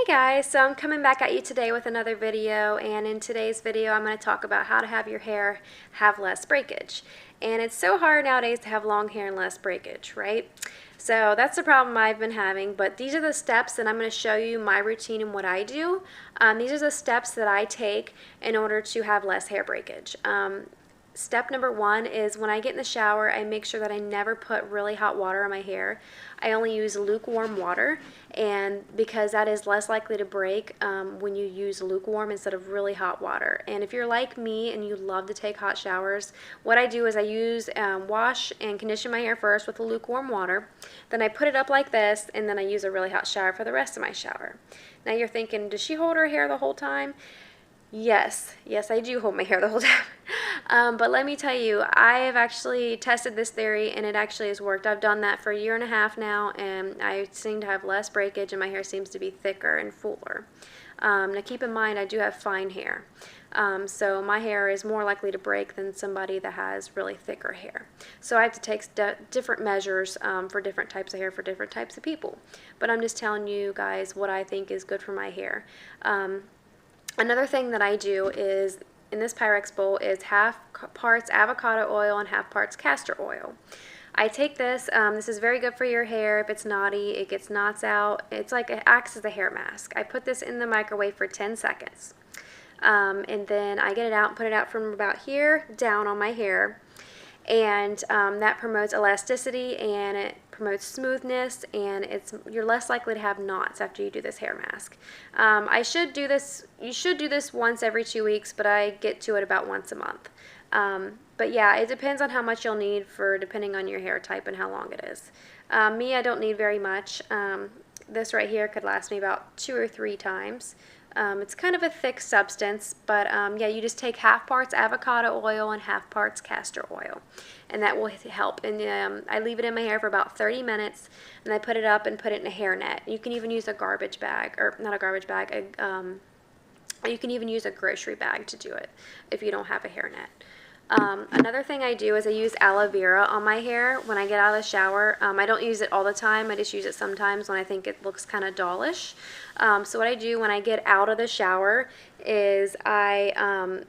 Guys, so I'm coming back at you today with another video, and in today's video I'm going to talk about how to have your hair have less breakage. And it's so hard nowadays to have long hair and less breakage, right? So that's the problem I've been having, but these are the steps that I'm going to show you my routine and what I do. These are the steps that I take in order to have less hair breakage. Step number one is when I get in the shower, I make sure that I never put really hot water on my hair. I only use lukewarm water, and because that is less likely to break when you use lukewarm instead of really hot water. And if you're like me and you love to take hot showers, what I do is I use wash and condition my hair first with the lukewarm water. Then I put it up like this, and then I use a really hot shower for the rest of my shower. Now you're thinking, does she hold her hair the whole time? Yes, I do hold my hair the whole time. But let me tell you, I have actually tested this theory and it actually has worked. I've done that for a year and a half now, and I seem to have less breakage and my hair seems to be thicker and fuller. Now keep in mind, I do have fine hair. So my hair is more likely to break than somebody that has really thicker hair. So I have to take different measures for different types of hair for different types of people. But I'm just telling you guys what I think is good for my hair. Another thing that I do is, in this Pyrex bowl, is half parts avocado oil and half parts castor oil. I take this, this is very good for your hair. If it's knotty, it gets knots out. It's like it acts as a hair mask. I put this in the microwave for 10 seconds. And then I get it out and put it out from about here down on my hair. And that promotes elasticity and it promotes smoothness, and you're less likely to have knots after you do this hair mask. You should do this once every 2 weeks, but I get to it about once a month. But yeah, it depends on how much you'll need depending on your hair type and how long it is. Me, I don't need very much. This right here could last me about 2 or 3 times. It's kind of a thick substance, but yeah, you just take half parts avocado oil and half parts castor oil, and that will help. And I leave it in my hair for about 30 minutes, and I put it up and put it in a hair net. You can even use a garbage bag, or not a garbage bag, you can even use a grocery bag to do it if you don't have a hair net. Another thing I do is I use aloe vera on my hair when I get out of the shower. I don't use it all the time. I just use it sometimes when I think it looks kind of dollish. So what I do when I get out of the shower is I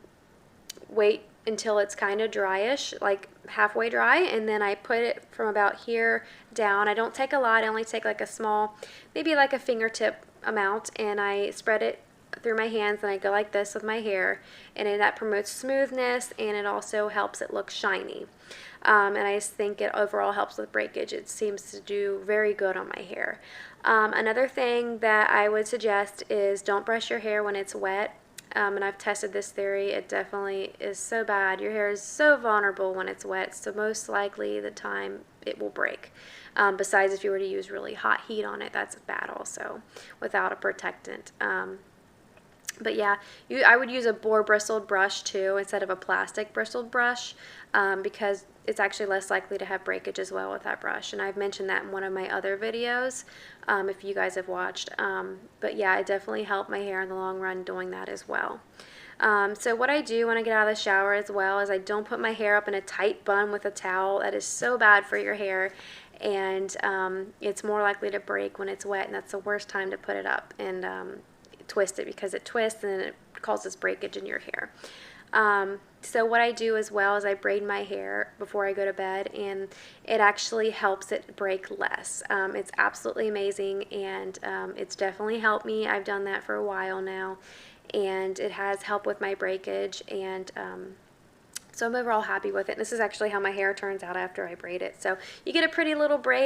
wait until it's kind of dryish, like halfway dry, and then I put it from about here down. I don't take a lot. I only take like a small, maybe like a fingertip amount, and I spread it through my hands, and I go like this with my hair, and that promotes smoothness, and it also helps it look shiny. And I just think it overall helps with breakage. It seems to do very good on my hair. Another thing that I would suggest is don't brush your hair when it's wet. And I've tested this theory. It definitely is so bad. Your hair is so vulnerable when it's wet, so most likely the time it will break. Besides, if you were to use really hot heat on it, that's bad also, without a protectant. But yeah, I would use a boar bristled brush too instead of a plastic bristled brush, because it's actually less likely to have breakage as well with that brush. And I've mentioned that in one of my other videos if you guys have watched. But yeah, it definitely helped my hair in the long run doing that as well. So what I do when I get out of the shower as well is I don't put my hair up in a tight bun with a towel. That is so bad for your hair, and it's more likely to break when it's wet, and that's the worst time to put it up and twist it, because it twists and it causes breakage in your hair. So what I do as well is I braid my hair before I go to bed, and it actually helps it break less. It's absolutely amazing, and it's definitely helped me. I've done that for a while now, and it has helped with my breakage, and so I'm overall happy with it. This is actually how my hair turns out after I braid it. So you get a pretty little braid.